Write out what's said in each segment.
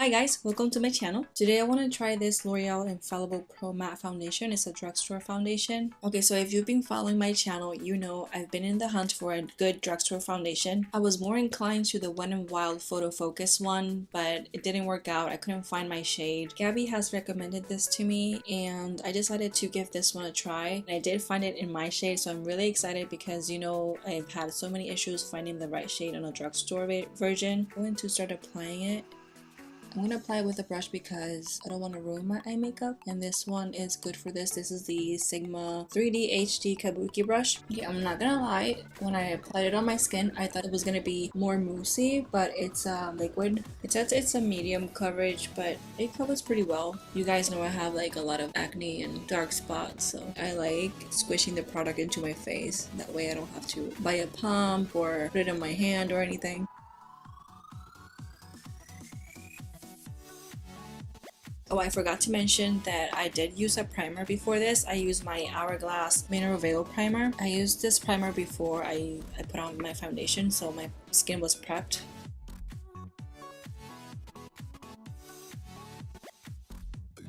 Hi guys, welcome to my channel. Today I want to try this L'Oreal Infallible Pro Matte Foundation. It's a drugstore foundation. Okay, so if you've been following my channel, you know I've been in the hunt for a good drugstore foundation. I was more inclined to the Wet n Wild Photo Focus one, but it didn't work out. I couldn't find my shade. Gabby has recommended this to me and I decided to give this one a try. And I did find it in my shade, so I'm really excited because I've had so many issues finding the right shade on a drugstore version. I'm going to start applying it. I'm gonna apply it with a brush because I don't want to ruin my eye makeup, and this one is good for this. This is the Sigma 3D HD Kabuki brush. Okay, I'm not gonna lie, when I applied it on my skin I thought it was gonna be more moussey, but it's liquid. It says it's a medium coverage, but it covers pretty well. You guys know I have like a lot of acne and dark spots, so I like squishing the product into my face. That way I don't have to buy a pump or put it in my hand or anything. Oh, I forgot to mention that I did use a primer before this. I used my Hourglass Mineral Veil Primer. I used this primer before I put on my foundation, so my skin was prepped.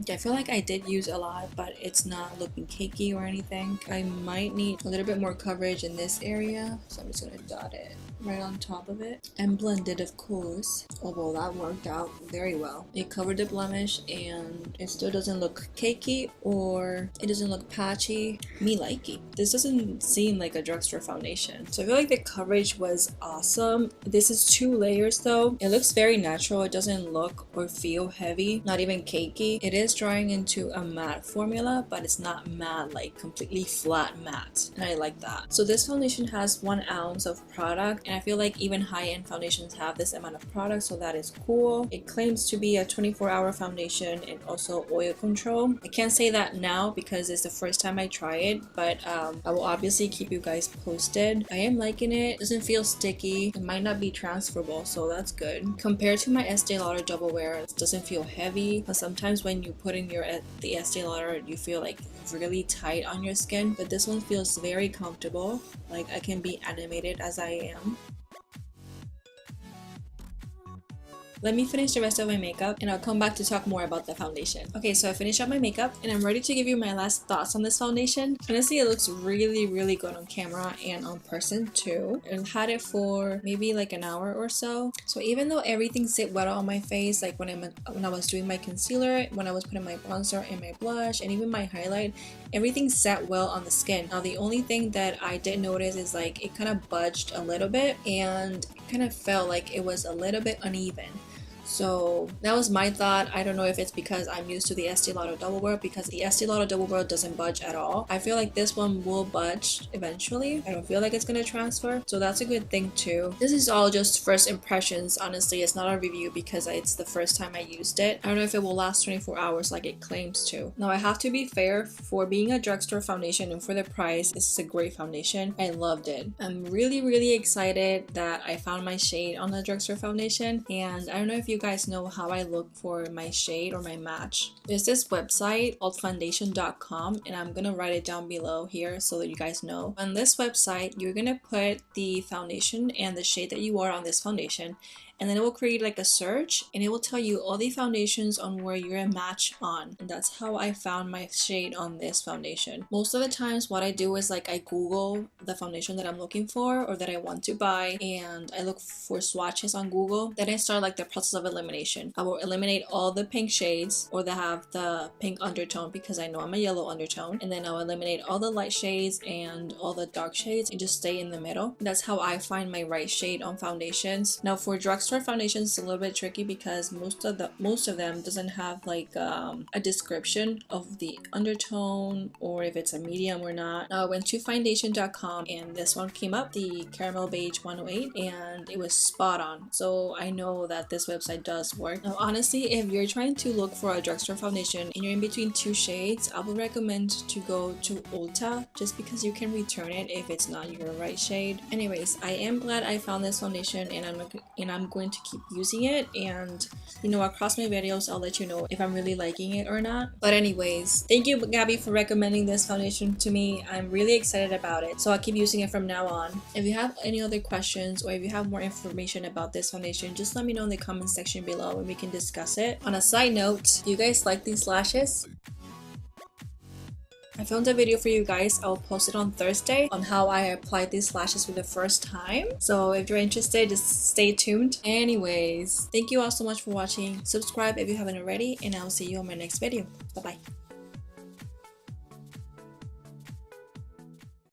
I feel like I did use a lot, but it's not looking cakey or anything. I might need a little bit more coverage in this area, so I'm just gonna dot it right on top of it and blend it, of course. Although that worked out very well. It covered the blemish and it still doesn't look cakey or it doesn't look patchy. Me likey. This doesn't seem like a drugstore foundation. So I feel like the coverage was awesome. This is 2 layers though. It looks very natural. It doesn't look or feel heavy, not even cakey. It is drying into a matte formula, but it's not matte, like completely flat matte, and I like that. So this foundation has 1 ounce of product, and I feel like even high-end foundations have this amount of product, so that is cool. It claims to be a 24-hour foundation and also oil control. I can't say that now because it's the first time I try it, but I will obviously keep you guys posted. I am liking it. It doesn't feel sticky. It might not be transferable, so that's good. Compared to my Estee Lauder Double Wear, it doesn't feel heavy, but sometimes when you put in the Estee Lauder, you feel like really tight on your skin, but this one feels very comfortable. Like I can be animated as I am. Let me finish the rest of my makeup and I'll come back to talk more about the foundation. Okay, so I finished up my makeup and I'm ready to give you my last thoughts on this foundation. Honestly, it looks really good on camera and on person too. I've had it for maybe like an hour or so. So even though everything sit well on my face, like when I was doing my concealer, when I was putting my bronzer and my blush and even my highlight, everything sat well on the skin. Now the only thing that I did notice is like it kind of budged a little bit and it kind of felt like it was a little bit uneven. So that was my thought. I don't know if it's because I'm used to the Estee Lauder Double Wear, because the Estee Lauder Double Wear doesn't budge at all. I feel like this one will budge eventually. I don't feel like it's gonna transfer, so that's a good thing too. This is all just first impressions. Honestly, it's not a review because it's the first time I used it. I don't know if it will last 24 hours like it claims to. Now I have to be fair, for being a drugstore foundation and for the price, this is a great foundation. I loved it. I'm really excited that I found my shade on the drugstore foundation, and I don't know if you guys know how I look for my shade or my match. There's this website called foundation.com, and I'm gonna write it down below here so that you guys know. On this website, you're gonna put the foundation and the shade that you are on this foundation, and then it will create like a search and it will tell you all the foundations on where you're a match on, and that's how I found my shade on this foundation. Most of the times what I do is like I Google the foundation that I'm looking for or that I want to buy, and I look for swatches on Google. Then I start like the process of elimination. I will eliminate all the pink shades or that have the pink undertone because I know I'm a yellow undertone, and then I'll eliminate all the light shades and all the dark shades and just stay in the middle. That's how I find my right shade on foundations. Now for drugstore foundations, it's a little bit tricky because most of them doesn't have like a description of the undertone or if it's a medium or not. Now I went to foundation.com and this one came up, the Caramel Beige 108, and it was spot on. So I know that this website does work. Now honestly, if you're trying to look for a drugstore foundation and you're in between 2 shades, I would recommend to go to Ulta just because you can return it if it's not your right shade. Anyways, I am glad I found this foundation, and I'm going going to keep using it, and you know, across my videos I'll let you know if I'm really liking it or not. But anyways, thank you Gabby for recommending this foundation to me. I'm really excited about it, so I'll keep using it from now on. If you have any other questions or if you have more information about this foundation, just let me know in the comment section below and we can discuss it. On a side note, do you guys like these lashes? I filmed a video for you guys. I'll post it on Thursday on how I applied these lashes for the first time. So if you're interested, just stay tuned. Anyways, thank you all so much for watching. Subscribe if you haven't already, and I'll see you on my next video. Bye bye.